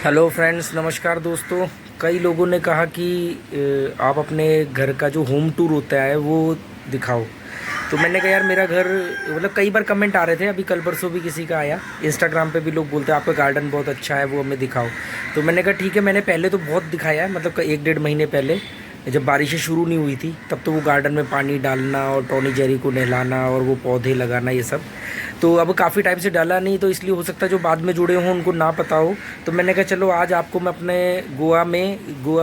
Hello friends, नमस्कार दोस्तों। कई लोगों ने कहा कि आप अपने घर का जो होम टूर होता है वो दिखाओ। तो मैंने कहा यार मेरा घर, मतलब कई बार कमेंट आ रहे थे, अभी कल परसों भी किसी का आया, इंस्टाग्राम पे भी लोग बोलते हैं आपका गार्डन बहुत अच्छा है, वो हमें दिखाओ। तो मैंने कहा ठीक है। मैंने पहले तो बहुत दिखाया है, मतलब 1 डेढ़ महीने पहले जब बारिशें शुरू नहीं हुई थी तब तो वो गार्डन में पानी डालना और टॉनी जेरी को नहलाना और वो पौधे लगाना, ये सब। तो अब काफ़ी टाइम से डाला नहीं, तो इसलिए हो सकता है जो बाद में जुड़े हों उनको ना पता हो। तो मैंने कहा चलो आज आपको मैं अपने गोवा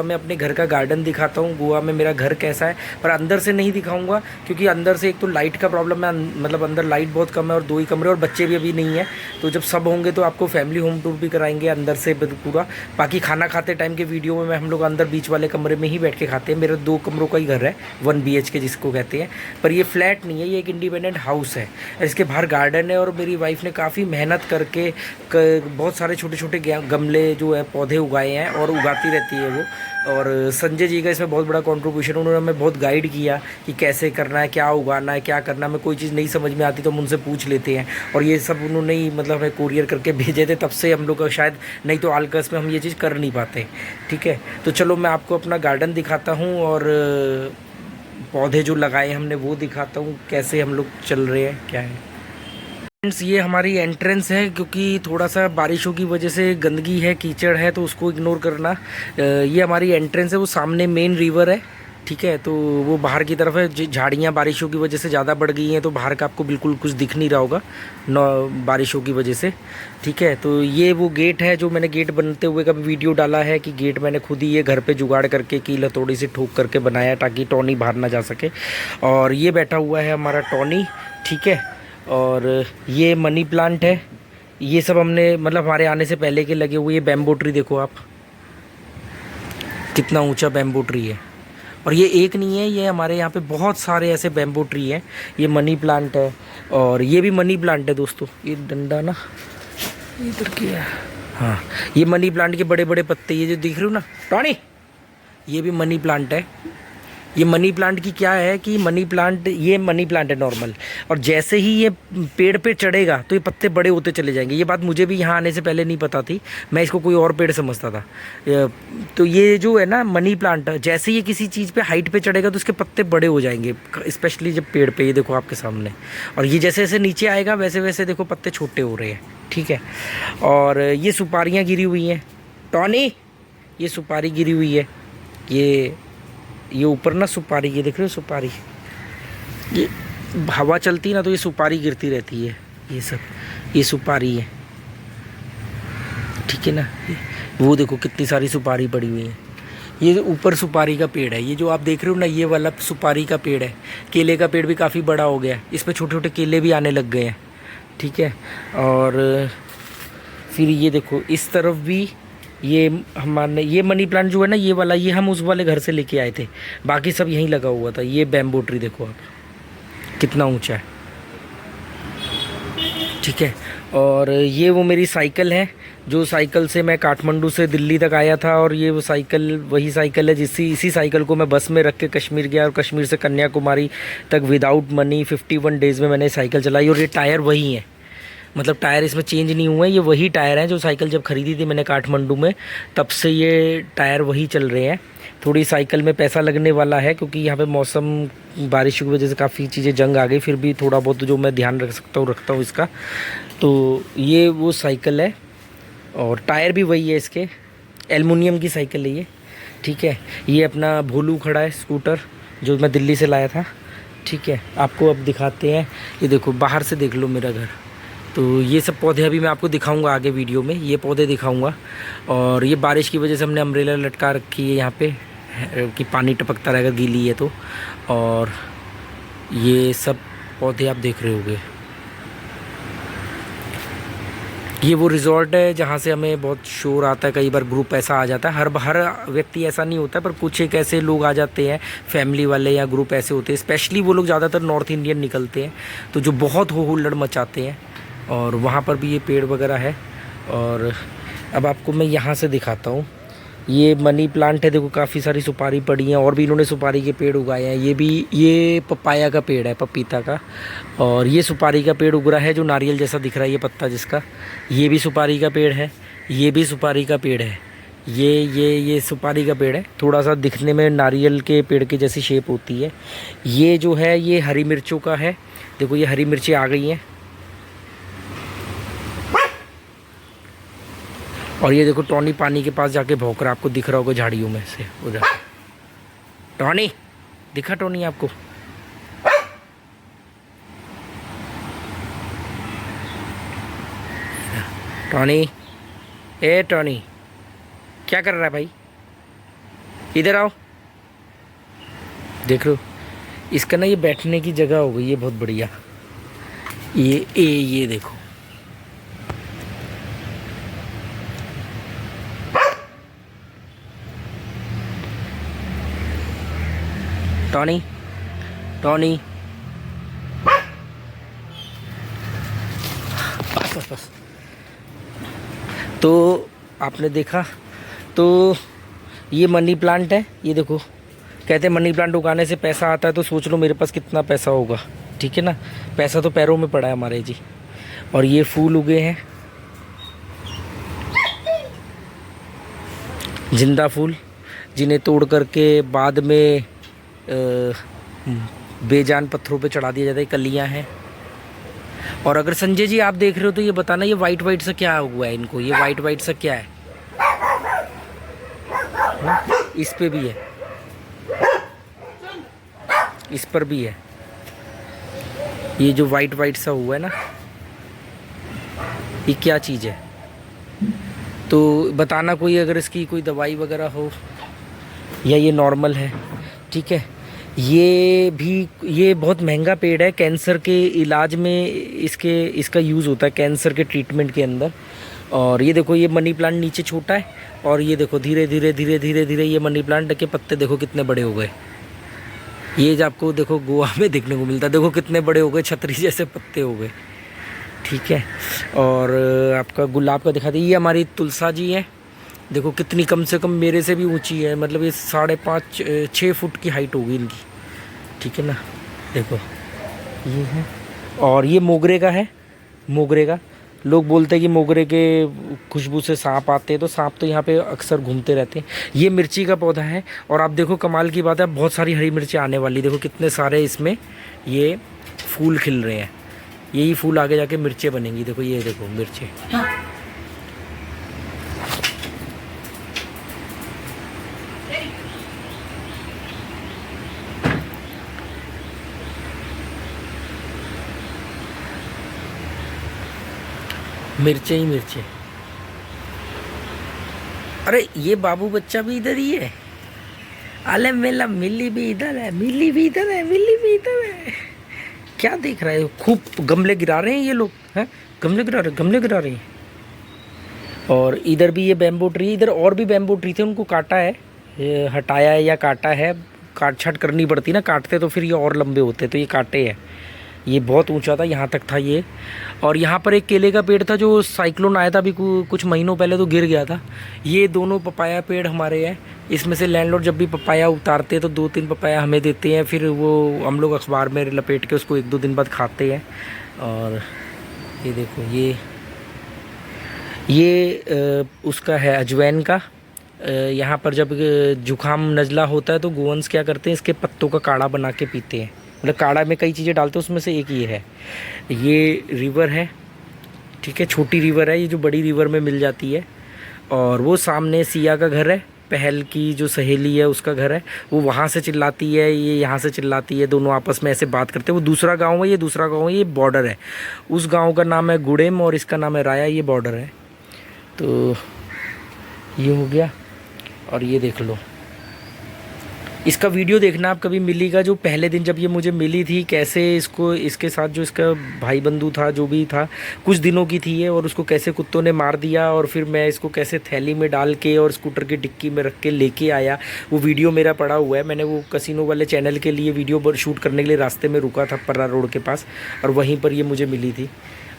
में अपने घर का गार्डन दिखाता हूँ। गोवा में मेरा घर कैसा है, पर अंदर से नहीं दिखाऊंगा क्योंकि अंदर से एक तो लाइट का प्रॉब्लम है, मतलब अंदर लाइट बहुत कम है और 2 ही कमरे और बच्चे भी अभी नहीं है। तो जब सब होंगे तो आपको फैमिली होम टूर भी कराएंगे अंदर से पूरा। बाकी खाना खाते टाइम के वीडियो में हम लोग अंदर बीच वाले कमरे में ही बैठ के खाते हैं। मेरा 2 कमरों का ही घर है, 1 BHK जिसको कहते हैं। पर ये फ्लैट नहीं है, ये एक इंडिपेंडेंट हाउस है। इसके बाहर गार्डन है और मेरी वाइफ ने काफ़ी मेहनत करके बहुत सारे छोटे छोटे गमले जो है पौधे उगाए हैं और उगाती रहती है वो। और संजय जी का इसमें बहुत बड़ा कंट्रीब्यूशन, उन्होंने हमें बहुत गाइड किया कि कैसे करना है, क्या उगाना है, क्या करना है। हमें कोई चीज़ नहीं समझ में आती तो हम उनसे पूछ लेते हैं, और ये सब उन्होंने ही मतलब हमें कोरियर करके भेजे थे। तब से हम लोग शायद, नहीं तो आलकस में हम ये चीज़ कर नहीं पाते। ठीक है, तो चलो मैं आपको अपना गार्डन दिखाता हूँ और पौधे जो लगाए हमने वो दिखाता हूँ, कैसे हम लोग चल रहे हैं, क्या है। फ्रेंड्स, ये हमारी एंट्रेंस है, क्योंकि थोड़ा सा बारिशों की वजह से गंदगी है, कीचड़ है, तो उसको इग्नोर करना। ये हमारी एंट्रेंस है, वो सामने मेन रिवर है। ठीक है, तो वो बाहर की तरफ है। झाड़ियाँ बारिशों की वजह से ज़्यादा बढ़ गई हैं, तो बाहर का आपको बिल्कुल कुछ दिख नहीं रहा होगा बारिशों की वजह से। ठीक है, तो ये वो गेट है जो मैंने गेट बनते हुए का भी वीडियो डाला है कि गेट मैंने खुद ही ये घर पे जुगाड़ करके कील हथौड़ी से ठोक करके बनाया ताकि टॉनी बाहर ना जा सके। और ये बैठा हुआ है हमारा टॉनी। ठीक है, और ये मनी प्लांट है। ये सब हमने, मतलब हमारे आने से पहले के लगे हुए। ये बैम्बो ट्री देखो आप, कितना ऊंचा बैम्बो ट्री है। और ये एक नहीं है, ये हमारे यहाँ पे बहुत सारे ऐसे बैम्बो ट्री हैं। ये मनी प्लांट है और ये भी मनी प्लांट है दोस्तों। ये डंडा ना इधर किया है। हाँ, ये मनी प्लांट के बड़े बड़े पत्ते ये जो दिख रहे हो ना टॉनी, ये भी मनी प्लांट है। ये मनी प्लांट की क्या है कि ये मनी प्लांट है नॉर्मल, और जैसे ही ये पेड़ पे चढ़ेगा तो ये पत्ते बड़े होते चले जाएंगे। ये बात मुझे भी यहाँ आने से पहले नहीं पता थी, मैं इसको कोई और पेड़ समझता था। तो ये जो है ना मनी प्लांट, जैसे ही ये किसी चीज़ पे हाइट पे चढ़ेगा तो उसके पत्ते बड़े हो जाएंगे, स्पेशली जब पेड़ पे, ये देखो आपके सामने। और ये जैसे जैसे नीचे आएगा वैसे वैसे देखो पत्ते छोटे हो रहे हैं। ठीक है, और ये सुपारियाँ गिरी हुई हैं टॉनी, ये सुपारी गिरी हुई है। ये ऊपर ना सुपारी, ये देख रहे हो सुपारी, ये हवा चलती है ना तो ये सुपारी गिरती रहती है। ये सब ये सुपारी है। ठीक है ना, वो देखो कितनी सारी सुपारी पड़ी हुई है। ये ऊपर सुपारी का पेड़ है, ये जो आप देख रहे हो ना, ये वाला सुपारी का पेड़ है। केले का पेड़ भी काफ़ी बड़ा हो गया है, इस पर छोटे छोटे केले भी आने लग गए हैं। ठीक है, और फिर ये देखो इस तरफ भी ये हमारे, ये मनी प्लांट जो है ना, ये वाला, ये हम उस वाले घर से लेके आए थे। बाकी सब यहीं लगा हुआ था। ये बैम्बो ट्री देखो आप कितना ऊंचा है। ठीक है, और ये वो मेरी साइकिल है, जो साइकिल से मैं काठमांडू से दिल्ली तक आया था। और ये वो साइकिल, वही साइकिल है इसी साइकिल को मैं बस में रख के कश्मीर गया, और कश्मीर से कन्याकुमारी तक विदाउट मनी 51 डेज़ में मैंने साइकिल चलाई। और ये टायर वही है, मतलब टायर इसमें चेंज नहीं हुए, ये वही टायर हैं जो साइकिल जब ख़रीदी थी मैंने काठमांडू में, तब से ये टायर वही चल रहे हैं। थोड़ी साइकिल में पैसा लगने वाला है क्योंकि यहाँ पे मौसम बारिश की वजह से काफ़ी चीज़ें जंग आ गई, फिर भी थोड़ा बहुत जो मैं ध्यान रखता हूँ इसका। तो ये वो साइकिल है और टायर भी वही है इसके, एल्युमिनियम की साइकिल है ये। ठीक है, ये अपना भोलू खड़ा है स्कूटर जो मैं दिल्ली से लाया था। ठीक है, आपको अब दिखाते हैं। ये देखो बाहर से देख लो मेरा घर। तो ये सब पौधे अभी मैं आपको दिखाऊंगा आगे वीडियो में, ये पौधे दिखाऊंगा। और ये बारिश की वजह से हमने अम्ब्रेला लटका रखी है यहाँ पे कि पानी टपकता रहेगा गीली है तो। और ये सब पौधे आप देख रहे होंगे। ये वो रिज़ॉर्ट है जहाँ से हमें बहुत शोर आता है, कई बार ग्रुप ऐसा आ जाता है। हर व्यक्ति ऐसा नहीं होता, पर कुछ एक ऐसे लोग आ जाते हैं, फैमिली वाले या ग्रुप ऐसे होते हैं। स्पेशली वो लोग ज़्यादातर नॉर्थ इंडियन निकलते हैं, तो जो बहुत हो हुल्लड़ मचाते हैं। और वहाँ पर भी ये पेड़ वगैरह है। और अब आपको मैं यहाँ से दिखाता हूँ। ये मनी प्लांट है, देखो काफ़ी सारी सुपारी पड़ी हैं, और भी इन्होंने सुपारी के पेड़ उगाए हैं। ये पपाया का पेड़ है, पपीता का। और ये सुपारी का पेड़ उग रहा है जो नारियल जैसा दिख रहा है, ये पत्ता जिसका, ये भी सुपारी का पेड़ है। ये भी सुपारी का पेड़ है। ये सुपारी का पेड़ है, थोड़ा सा दिखने में नारियल के पेड़ की जैसी शेप होती है। ये जो है ये हरी मिर्चों का है। देखो ये हरी मिर्ची आ गई हैं। और ये देखो टॉनी पानी के पास जाके भौंक रहा, आपको दिख रहा होगा झाड़ियों में से उधर। टॉनी दिखा? टॉनी आपको? टॉनी, ए टॉनी क्या कर रहा है भाई? इधर आओ। देख लो इसका ना ये बैठने की जगह हो गई है बहुत बढ़िया। ये देखो टॉनी, टॉनी बस। तो आपने देखा, तो ये मनी प्लांट है। ये देखो कहते हैं मनी प्लांट उगाने से पैसा आता है, तो सोच लो मेरे पास कितना पैसा होगा। ठीक है ना, पैसा तो पैरों में पड़ा है हमारे जी। और ये फूल उगे हैं, जिंदा फूल, जिन्हें तोड़ करके बाद में बेजान पत्थरों पे चढ़ा दिया जाता है। कलियां हैं। और अगर संजय जी आप देख रहे हो तो ये बताना, ये वाइट वाइट सा क्या हुआ है इनको? ये वाइट वाइट सा क्या है? इस पे भी है, इस पर भी है। ये जो वाइट वाइट सा हुआ है ना, ये क्या चीज़ है? तो बताना कोई, अगर इसकी कोई दवाई वगैरह हो, या ये नॉर्मल है। ठीक है, ये बहुत महंगा पेड़ है। कैंसर के इलाज में इसका यूज़ होता है, कैंसर के ट्रीटमेंट के अंदर। और ये देखो ये मनी प्लांट नीचे छोटा है, और ये देखो धीरे धीरे धीरे धीरे धीरे ये मनी प्लांट के पत्ते देखो कितने बड़े हो गए। ये जो आपको देखो गोवा में देखने को मिलता है, देखो कितने बड़े हो गए, छतरी जैसे पत्ते हो गए। ठीक है, और आपका गुलाब का दिखा दी। ये हमारी तुलसा जी है, देखो कितनी कम से कम मेरे से भी ऊंची है, मतलब ये 5.5-6 फुट की हाइट होगी इनकी। ठीक है ना, देखो ये है। और ये मोगरे का है। मोगरे का लोग बोलते हैं कि मोगरे के खुशबू से सांप आते हैं, तो सांप तो यहाँ पे अक्सर घूमते रहते हैं। ये मिर्ची का पौधा है। और आप देखो कमाल की बात है, बहुत सारी हरी मिर्ची आने वाली। देखो कितने सारे इसमें ये फूल खिल रहे हैं। यही फूल आगे जाके मिर्चें बनेंगी। देखो ये देखो मिर्चें। मिर्चे ही मिर्चे। अरे ये बाबू बच्चा भी इधर ही है। अले मेला मिली भी इधर है, मिली भी इधर है, मिली भी इधर है। क्या देख रहे हो? खूब गमले गिरा रहे हैं ये लोग, हैं? गमले गिरा रहे हैं। और इधर भी ये बैम्बू ट्री, इधर और भी बैम्बू ट्री थे, उनको काटा है, हटाया है या काटा है। काट छाट करनी पड़ती ना, काटते तो फिर ये और लंबे होते, तो ये काटे हैं। ये बहुत ऊंचा था, यहाँ तक था ये। और यहाँ पर एक केले का पेड़ था जो साइक्लोन आया था अभी कुछ महीनों पहले, तो गिर गया था। ये दोनों पपाया पेड़ हमारे हैं। इसमें से लैंडलॉर्ड जब भी पपाया उतारते हैं तो 2-3 पपाया हमें देते हैं, फिर वो हम लोग अखबार में लपेट के उसको 1-2 दिन बाद खाते हैं। और ये देखो ये उसका है अजवैन का। यहाँ पर जब जुकाम नज़ला होता है तो गोवंश क्या करते हैं, इसके पत्तों का काढ़ा बना के पीते हैं। मतलब काढ़ा में कई चीज़ें डालते हैं, उसमें से एक ये है। ये रिवर है, ठीक है, छोटी रिवर है ये, जो बड़ी रिवर में मिल जाती है। और वो सामने सिया का घर है, पहल की जो सहेली है उसका घर है। वो वहाँ से चिल्लाती है, ये यहाँ से चिल्लाती है, दोनों आपस में ऐसे बात करते हैं। वो दूसरा गांव है, ये दूसरा गांव है, ये बॉर्डर है। उस गांव का नाम है गुड़ेम और इसका नाम है राया, ये बॉर्डर है। तो ये हो गया। और ये देख लो, इसका वीडियो देखना आप कभी। मिली का जो पहले दिन जब ये मुझे मिली थी, कैसे इसके साथ जो इसका भाई बंधु था, जो भी था, कुछ दिनों की थी ये, और उसको कैसे कुत्तों ने मार दिया, और फिर मैं इसको कैसे थैली में डाल के और स्कूटर की डिक्की में रख के लेके आया, वो वीडियो मेरा पड़ा हुआ है। मैंने वो कसिनो वाले चैनल के लिए वीडियो शूट करने के लिए रास्ते में रुका था पर्रा रोड के पास, और वहीं पर ये मुझे मिली थी।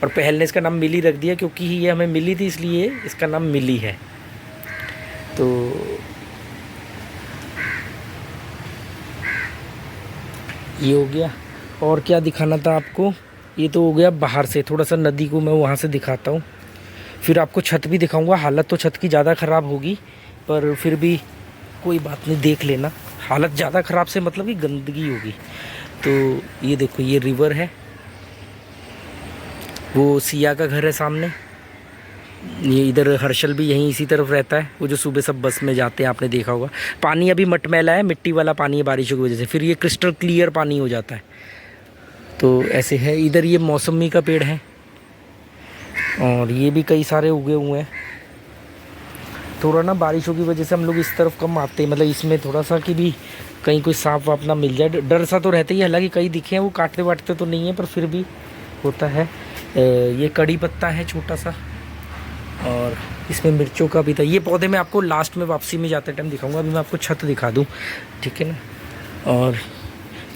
और पहल ने इसका नाम मिली रख दिया क्योंकि ये हमें मिली थी, इसलिए इसका नाम मिली है। तो ये हो गया। और क्या दिखाना था आपको, ये तो हो गया बाहर से। थोड़ा सा नदी को मैं वहाँ से दिखाता हूँ। फिर आपको छत भी दिखाऊंगा। हालत तो छत की ज़्यादा ख़राब होगी, पर फिर भी कोई बात नहीं, देख लेना। हालत ज़्यादा ख़राब से मतलब कि गंदगी होगी। तो ये देखो, ये रिवर है, वो सिया का घर है सामने। ये इधर हर्षल भी यहीं इसी तरफ रहता है, वो जो सुबह सब बस में जाते हैं, आपने देखा होगा। पानी अभी मटमैला है, मिट्टी वाला पानी है बारिशों की वजह से, फिर ये क्रिस्टल क्लियर पानी हो जाता है। तो ऐसे है। इधर ये मौसमी का पेड़ है और ये भी कई सारे उगे हुए हैं। थोड़ा ना बारिशों की वजह से हम लोग इस तरफ कम आते हैं, मतलब इसमें थोड़ा सा कि भी कहीं कोई सांप वाप ना मिल जाए, डर सा तो रहता ही है। हालांकि कई दिखे हैं, वो काटते वाटते तो नहीं है, पर फिर भी होता है। ये कड़ी पत्ता है छोटा सा, और इसमें मिर्चों का भी था। ये पौधे मैं आपको लास्ट में वापसी में जाते टाइम दिखाऊंगा। अभी मैं आपको छत दिखा दूँ, ठीक है ना। और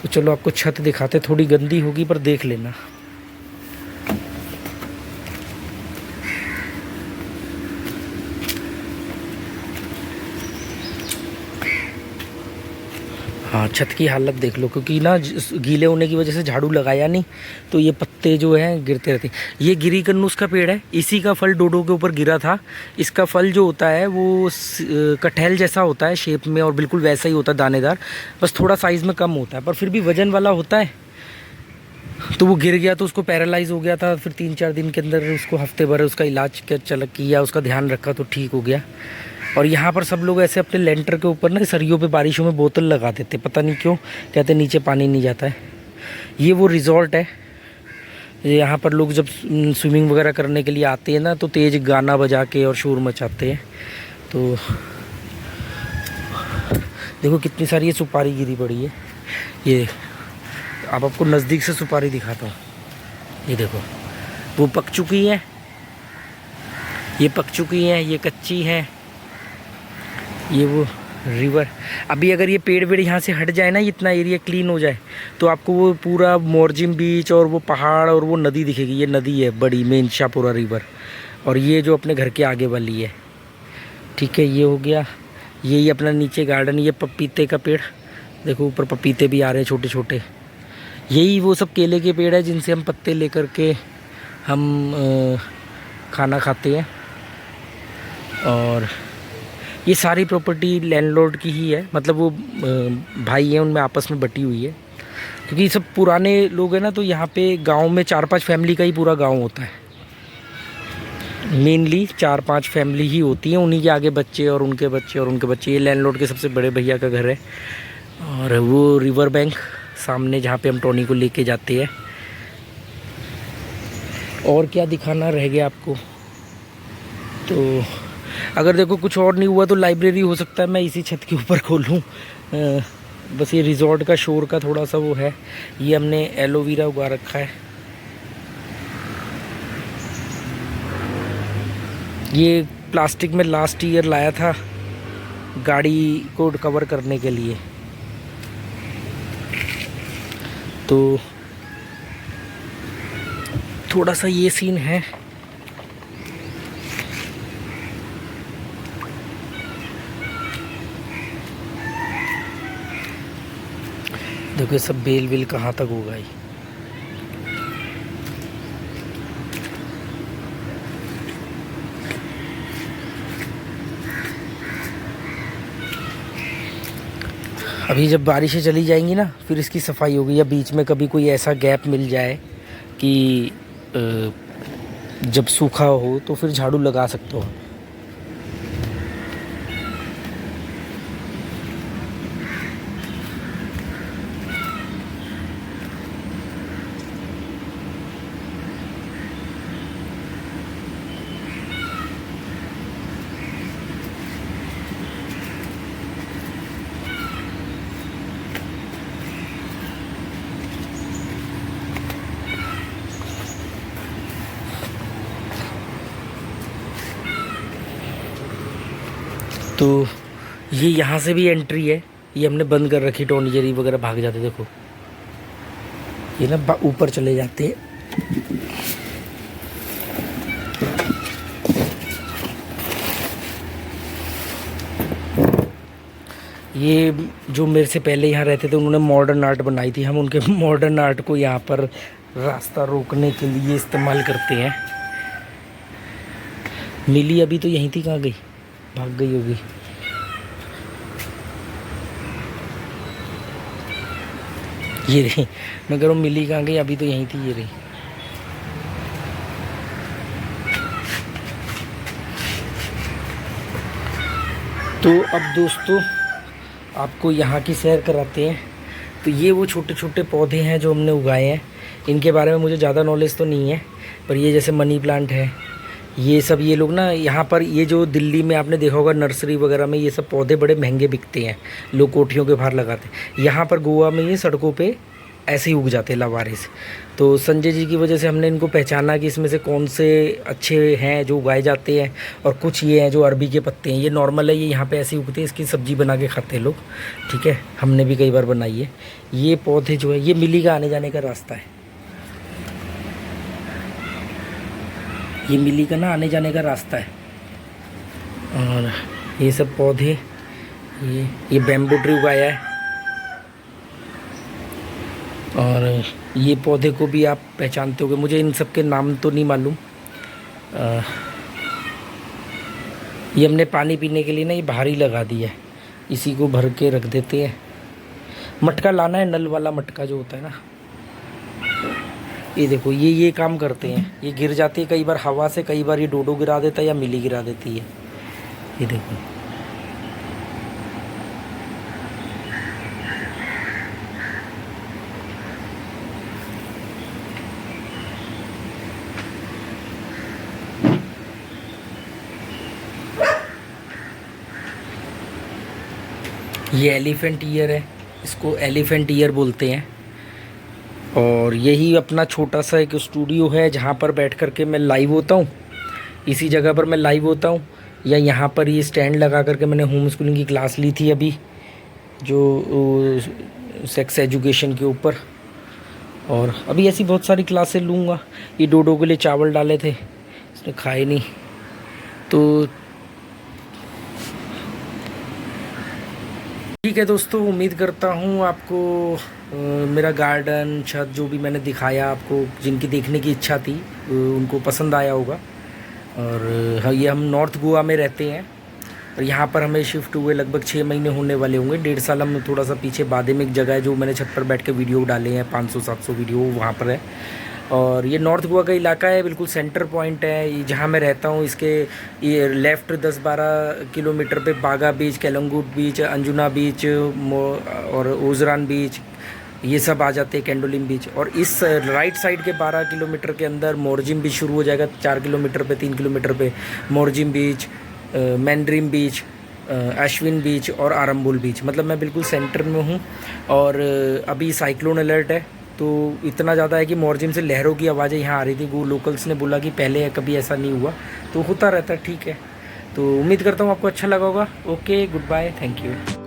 तो चलो आपको छत दिखाते, थोड़ी गंदी होगी पर देख लेना। हाँ, छत की हालत देख लो, क्योंकि ना गीले होने की वजह से झाड़ू लगाया नहीं, तो ये पत्ते जो हैं गिरते रहते हैं। ये गिरी कन्नूस का पेड़ है, इसी का फल डोडो के ऊपर गिरा था। इसका फल जो होता है वो कटहल जैसा होता है शेप में, और बिल्कुल वैसा ही होता है, दानेदार, बस थोड़ा साइज़ में कम होता है, पर फिर भी वजन वाला होता है। तो वो गिर गया, तो उसको पैरालाइज हो गया था। फिर 3-4 दिन के अंदर उसको, हफ्ते भर उसका इलाज किया, उसका ध्यान रखा, तो ठीक हो गया। और यहाँ पर सब लोग ऐसे अपने लेंटर के ऊपर ना सरियों पे बारिशों में बोतल लगा देते, पता नहीं क्यों, कहते नीचे पानी नहीं जाता है। ये वो रिजॉर्ट है, यहाँ पर लोग जब स्विमिंग वगैरह करने के लिए आते हैं ना, तो तेज़ गाना बजा के और शोर मचाते हैं। तो देखो कितनी सारी ये सुपारी गिरी पड़ी है। ये अब आपको नज़दीक से सुपारी दिखाता हूँ। ये देखो, वो पक चुकी हैं, ये पक चुकी हैं, ये कच्ची हैं। ये वो रिवर, अभी अगर ये पेड़ वेड़ यहाँ से हट जाए ना, इतना एरिया क्लीन हो जाए, तो आपको वो पूरा मोरजिम बीच और वो पहाड़ और वो नदी दिखेगी। ये नदी है बड़ी, मेन शाहपुरा रिवर, और ये जो अपने घर के आगे वाली है, ठीक है। ये हो गया, यही अपना नीचे गार्डन। ये पपीते का पेड़ देखो, ऊपर पपीते भी आ रहे हैं छोटे छोटे। यही वो सब केले के पेड़ है जिनसे हम पत्ते लेकर के हम खाना खाते हैं। और ये सारी प्रॉपर्टी लैंडलॉर्ड की ही है, मतलब वो भाई हैं, उनमें आपस में बटी हुई है। क्योंकि सब पुराने लोग हैं ना, तो यहाँ पे गांव में 4-5 फैमिली का ही पूरा गांव होता है। मेनली 4-5 फैमिली ही होती हैं, उन्हीं के आगे बच्चे और उनके बच्चे और उनके बच्चे। ये लैंडलॉर्ड के सबसे बड़े भैया का घर है। और वो रिवर बैंक सामने, जहाँ पे हम टोनी को लेके जाते हैं। और क्या दिखाना रह गया आपको? तो अगर देखो कुछ और नहीं हुआ तो लाइब्रेरी हो सकता है मैं इसी छत के ऊपर खोलूँ। बस ये रिजॉर्ट का शोर का थोड़ा सा वो है। ये हमने एलोवेरा उगा रखा है। ये प्लास्टिक में लास्ट ईयर लाया था गाड़ी को कवर करने के लिए। तो थोड़ा सा ये सीन है। देखो सब बेल वेल कहाँ तक होगा ही। अभी जब बारिशें चली जाएंगी ना, फिर इसकी सफाई होगी, या बीच में कभी कोई ऐसा गैप मिल जाए कि जब सूखा हो तो फिर झाड़ू लगा सकते हो। तो ये यहाँ से भी एंट्री है, ये हमने बंद कर रखी, टॉम जेरी वगैरह भाग जाते। देखो ये ना ऊपर चले जाते हैं। ये जो मेरे से पहले यहाँ रहते थे, उन्होंने मॉडर्न आर्ट बनाई थी। हम उनके मॉडर्न आर्ट को यहाँ पर रास्ता रोकने के लिए इस्तेमाल करते हैं। मिली अभी तो यहीं थी, कहाँ गई? भाग गई होगी। ये रही, मैं कह रहा हूँ मिली कहाँ गई, अभी तो यहीं थी, ये रही। तो अब दोस्तों आपको यहाँ की सैर कराते हैं। तो ये वो छोटे छोटे पौधे हैं जो हमने उगाए हैं। इनके बारे में मुझे ज़्यादा नॉलेज तो नहीं है, पर ये जैसे मनी प्लांट है, ये सब ये लोग ना यहाँ पर, ये जो दिल्ली में आपने देखा होगा नर्सरी वगैरह में, ये सब पौधे बड़े महंगे बिकते हैं, लोग कोठियों के बाहर लगाते हैं। यहाँ पर गोवा में ये सड़कों पे ऐसे ही उग जाते हैं लावारिस। तो संजय जी की वजह से हमने इनको पहचाना कि इसमें से कौन से अच्छे हैं जो उगाए जाते हैं, और कुछ ये हैं जो अरबी के पत्ते हैं, ये नॉर्मल है, ये यहाँ पे ऐसे ही उगते हैं, इसकी सब्ज़ी बना के खाते हैं लोग। ठीक है, हमने भी कई बार बनाई है। ये पौधे जो है, ये मिली का आने जाने का रास्ता है। ये मिली का ना आने जाने का रास्ता है। और ये सब पौधे, ये बैम्बू ट्री उगाया है। और ये पौधे को भी आप पहचानते होगे, मुझे इन सब के नाम तो नहीं मालूम। ये हमने पानी पीने के लिए ना ये बाहर ही लगा दिया है, इसी को भर के रख देते हैं। मटका लाना है, नल वाला मटका जो होता है ना। ये देखो, ये काम करते हैं, ये गिर जाती है कई बार हवा से, कई बार ये डोडो गिरा देता है या मिली गिरा देती है। ये देखो, ये एलिफेंट ईयर है, इसको एलिफेंट ईयर बोलते हैं। और यही अपना छोटा सा एक स्टूडियो है जहाँ पर बैठ कर के मैं लाइव होता हूँ। इसी जगह पर मैं लाइव होता हूँ, या यहाँ पर ये स्टैंड लगा करके मैंने होम स्कूलिंग की क्लास ली थी अभी, जो सेक्स एजुकेशन के ऊपर। और अभी ऐसी बहुत सारी क्लासें लूँगा। ये डोडो के लिए चावल डाले थे, इसने खाए नहीं। तो ठीक है दोस्तों, उम्मीद करता हूँ आपको मेरा गार्डन, छत, जो भी मैंने दिखाया आपको, जिनकी देखने की इच्छा थी उनको पसंद आया होगा। और हाँ, ये हम नॉर्थ गोवा में रहते हैं, और यहाँ पर हमें शिफ्ट हुए लगभग 6 महीने होने वाले होंगे। 1.5 साल हम थोड़ा सा पीछे बादे में एक जगह है जो मैंने छत पर बैठ के वीडियो डाले हैं, 500-700 वीडियो वहाँ पर है। और ये नॉर्थ गोवा का इलाका है, बिल्कुल सेंटर पॉइंट है जहाँ मैं रहता हूँ। इसके ये लेफ़्ट 10-12 किलोमीटर पे बागा बीच, केलंगूट बीच, अंजुना बीच और ओजरान बीच, ये सब आ जाते हैं, कैंडोलिम बीच। और इस राइट साइड के 12 किलोमीटर के अंदर मोरजिम बीच शुरू हो जाएगा। 4 किलोमीटर पे, 3 किलोमीटर पे मोरजिम बीच, मैंड्रीम बीच, अश्विन बीच और आरंबोल बीच। मतलब मैं बिल्कुल सेंटर में हूँ। और अभी साइक्लोन अलर्ट है, तो इतना ज़्यादा है कि मोरजिम से लहरों की आवाज़ें यहाँ आ रही थी। वो लोकल्स ने बोला कि पहले कभी ऐसा नहीं हुआ, तो होता रहता है। ठीक है, तो उम्मीद करता हूँ आपको अच्छा लगा होगा। Okay, good bye, thank you.